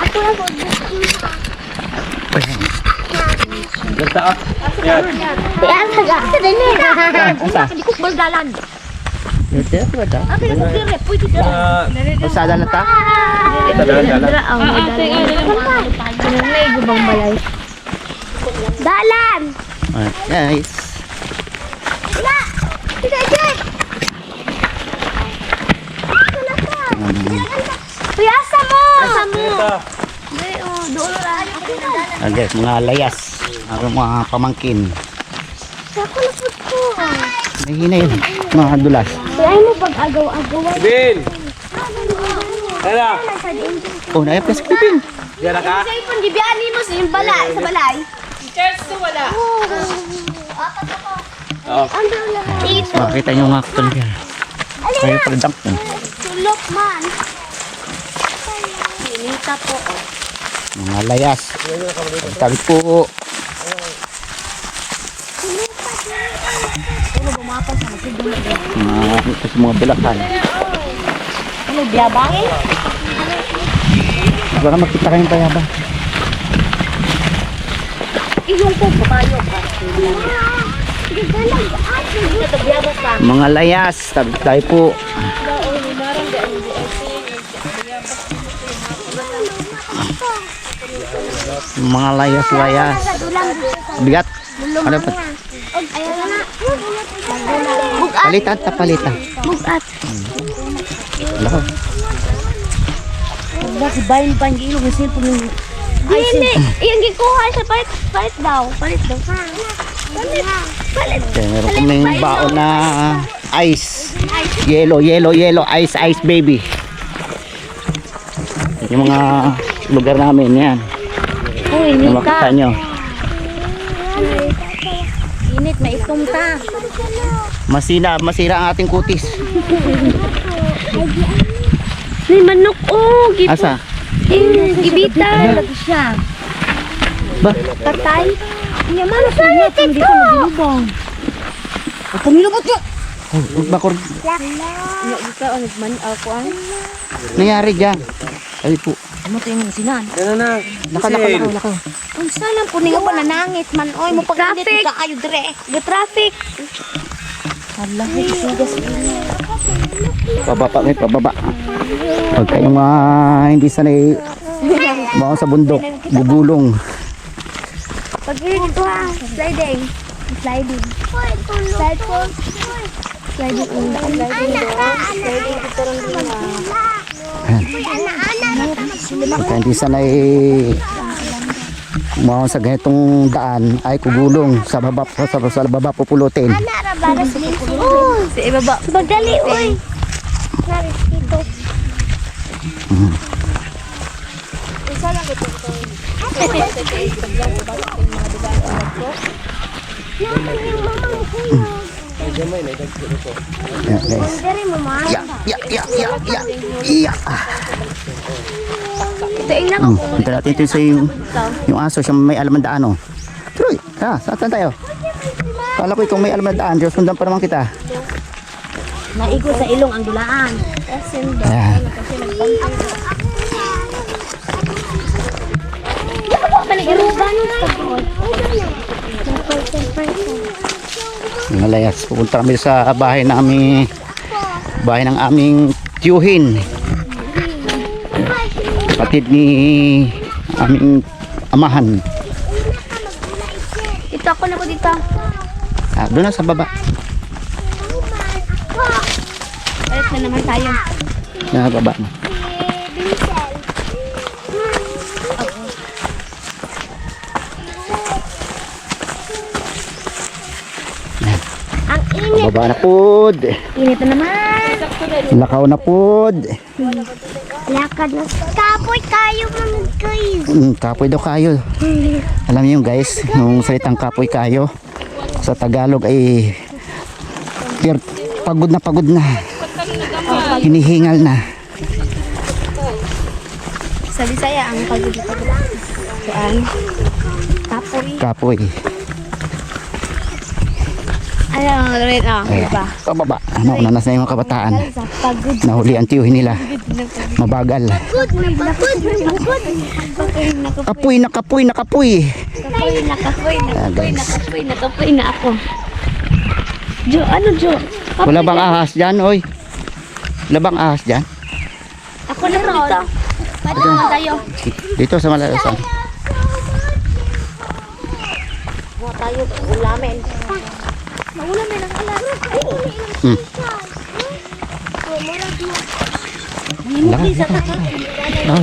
Ako na po. Ganda ah. Yan. Yan, saga. Sadali. Asa? Hindi ko baldalan. Ito, ito. Akin na po dire. Pwede dire. Pasada na ta? May gubang balay. Dalan! Guys. Wala! Sige, sige! Puyasa mo! Puyasa mo! Doon lang. Guys, mga layas. Ang mga pamangkin. Sako na po ko. Mahina yun. Mga dulas. Kaya mo pag-agaw-agawan. Bin! Tara! Oh, naayap na si Pipin. Diyan ka? Kasi pang gibiyani mo sa balay. Sa balay. Oo. Ang lang. Ito. Makita nyo nga ako niya. Kaya product mo. Sulok man. Pinita po. Mga layas. Tabi po. Ito sa mga bulakan. Ano, biyabangin? Baka makita kayong payabang. Iyong po, kabayo ka. Mga layas. Tabi po. Mga layas-layas. Bigat. Ano pa? Ayan na. Palitan, tapalitan. Bugat. Lako. Bakit bayan pa ang ilog ng cellphone yung... Hindi, yung gikuha sa palit daw. Palit daw. Palit. Okay, meron kaming baon na ice. Yellow, ice, baby. Yung mga lugar namin, yan. Uy, Yung makita nyo. Init, may itom ta. Masira ang ating kutis. May manok, oh. Asa? Gibitan. Lagi siya. Ba? Patay. Yaman, saan ito? Ang pamilabot nyo! Oh, bakor. Nangyari dyan. Ay po. Ano tayo ng sinan? Yan na. Naka. Ang salang po niya pa nanangit man. Oy, mo pag-traffic. Kayo dire. Traffic. Hala, sigas. Pababa, may pababa. Pag kayong hindi sanay baka sa bundok, gugulong. Pag dito ha, sliding. Sliding. Slide po. Sliding. Sliding ito rin Pag hindi sanay baka sa ganitong daan ay kugulong sa baba, sa baba pupulutin. Sa ibaba. Madali, uy. Dito. Isa lang ito. Yan guys. Ya. Ito lang. Punta natin ito sa yung aso siya may alam ng daan oh. Troy, saan tayo? Kala ko ikaw may alam ng daan, Diyos sundan pa naman kita. Naigo sa ilong ang dulaan. Ayan. Mga layas, pupunta kami sa bahay ng aming tiyuhin. Kapatid ni aming amahan. Ito ako na po dito. Doon na sa baba. Balik na naman tayo. Na baba mo. Ang init. Baba na pod. Init na naman. Lakaw na pod. Lakad na. Kapoy kayo mga guys. Kapoy daw kayo. Alam niyo guys, yung salitang kapoy kayo sa Tagalog ay pagod na. Hinihingal na. Sa Bisaya ang pagod dito. Saan? Kapoy. Kapoy. Ano, rin Eh, iba. pababa. Nanas na yung mga kabataan. Sa pagod. Nahuli ang tiyuhin nila. Mabagal. Kapoy na kapoy na kapoy. Nakapoy na ako. Jo, ano Jo? Wala bang ahas dyan, oy? Wala bang ahas dyan? Ako na dito. Pwede naman tayo. Dito sa Malalasan. Buha tayo, ulamin. Maulamin ang alas. Hmm. Lang. Oh.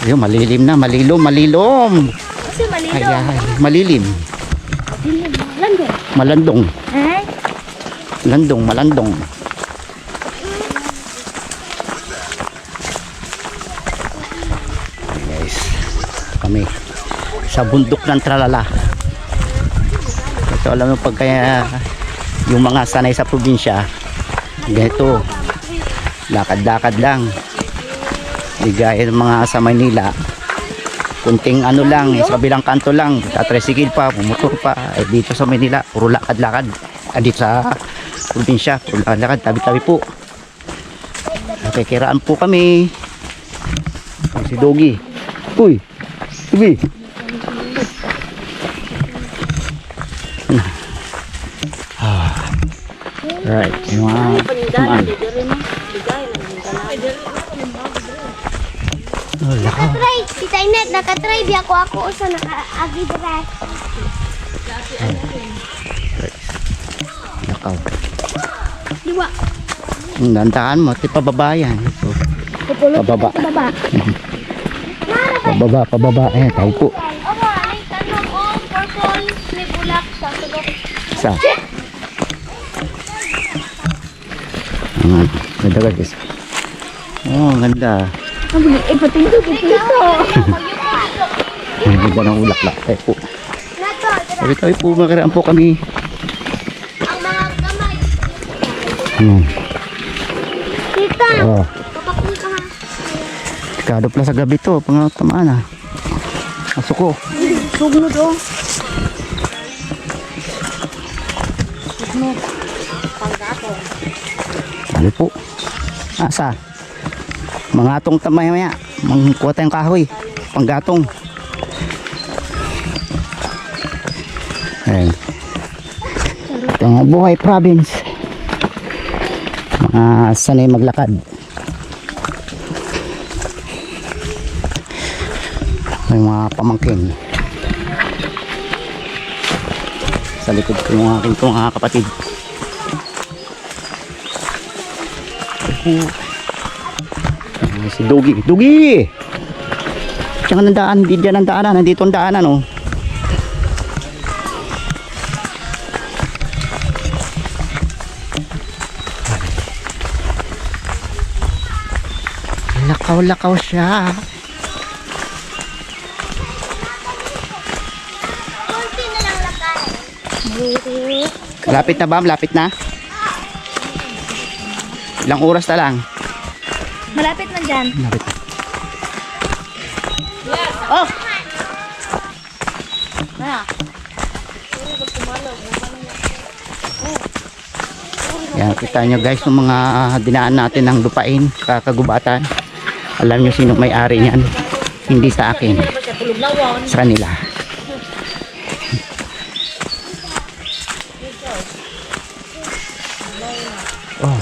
Ayun, malilim na, malilom. Kasi malino. Ay, malilim. Landong. Malandong. Ay? Malandong. Guys, kami sa bundok ng Tralala. Ito alam mo pag kaya yung mga sanay sa probinsya, ganito, lakad-lakad lang. Di gaya ng mga sa Manila, kunting ano lang, sa kabilang kanto lang, tatricycle pa, pumotor pa. Eh, dito sa Manila, puro lakad-lakad. Dito sa probinsya, puro lakad-lakad, tabi-tabi po. Nakikiraan po kami. Si Dogi. Uy, Dogi. Right, yung mga tumaan. Oh, lakaw. Nakatry, Tita Inet, nakatry di ako sa naka-agi dress. Lakaw. Diwa. Dantaan mo, ti pababa yan. So, pababa. Pababa. Ayan, tao po. Ako, ay tanong ko, purple, may bulak sa sulok. Sa. Ganda guys. Oh, ganda. Ipatindog ito. Ang ganda ng ulaklak. Tayo po. Tayo po, makaraan po kami. Ang mga kamay. Tita, Oh, papakul ka ha. kado pala sa gabi to. Pangatamaan ah. Masuko. Sugnod oh. Ano po? Asa? Mangatong tamay maya. Mangkuha tayong kahoy. Panggatong. Ayan. Ito ang buhay province. Mga sanay maglakad. May mga pamangkin. Sa likod ko yung aking mga kapatid. Si Dogi. Diyan ang daan. Hindi dyan ang daanan. Nandito ang daanan oh. Lakaw siya. Kunti na lang lakay. Lapit na ba? Lapit na? Ilang oras na lang? Malapit man dyan. Lapit na. Oh! Maya. Yan, kita nyo guys yung mga dinaan natin ng lupain, kakagubatan. Alam nyo sino may-ari niyan. Hindi sa akin. Sa kanila. Oh.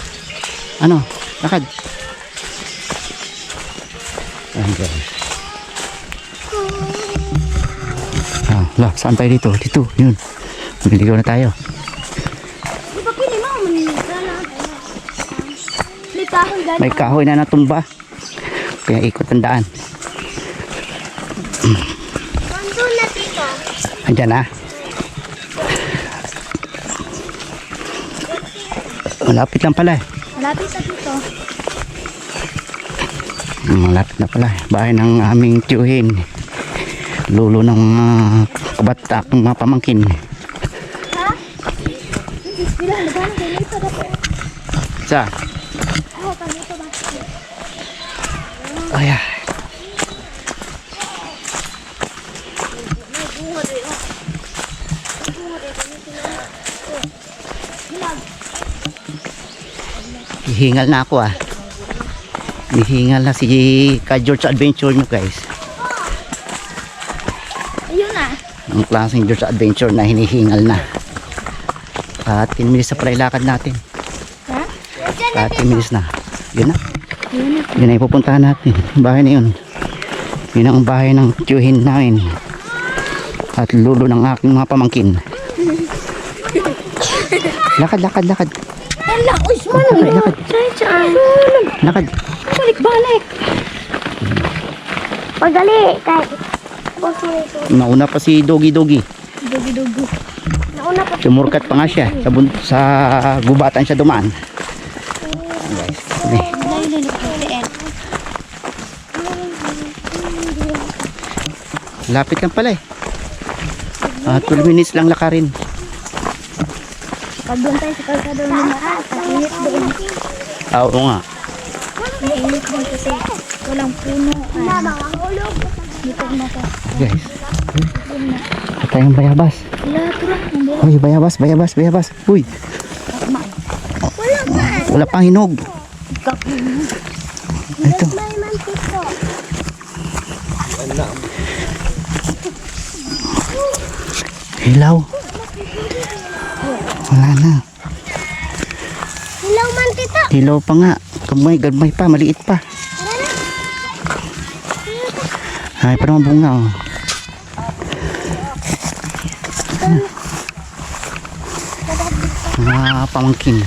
Ano? Lakad. Ayan guys. Lah, saan tayo dito? Dito, yun. Maliligaw na tayo. Di ba pili mo? Maniligaw na. May kahoy dyan. May kahoy na natumba. Kaya ikot ang daan. Nandun na dito. Andyan na. Malapit lang pala eh. Malapit na dito. Malapit na pala. Bahay ng aming tiyuhin. Lulo ng kabatak ng mga pamangkin. Ha? Bilang, labanan kayo nito dapat. Sa? Oh, kanito ba? Ay, Hihingal na ako ah. Hihingal na si Ka George Adventure nyo guys. Ayun na. Ang klaseng George Adventure na hinihingal na. At 10 minutes na pala ilakad natin. Ha? At 10 minutes na. Yun na. Ayun na. Yun na ipupuntahan natin. Bahay na yun. Yun ang bahay ng tiyuhin namin. At lulo ng aking mga pamangkin. Lakad, lakad, lakad. Hala, uy, Lakad, lakad. Saan? Lakad. Balik-balik. Pagdali, kahit. Nauna pa si Dogi Dogi. Dugi-dugi. Nauna pa. Sumurkat pa nga siya. Sa gubatan siya dumaan. Guys. Okay. Lapit lang pala eh. 12 minutes lang lakarin. Pag doon tayo sa kalsado ng lahat, mainit doon. Oo nga. Mainit doon kasi walang puno. Dito na to. Guys. At tayong bayabas. Wala, tara. Uy, bayabas, bayabas, bayabas. Uy. Wala ba? Wala pang hinog. Ito. May mantito. Hilaw. Wala na. Hello, mantito. Hilaw pa nga. Gamay pa, maliit pa. Ay, parang bunga oh. Mga pamangkin.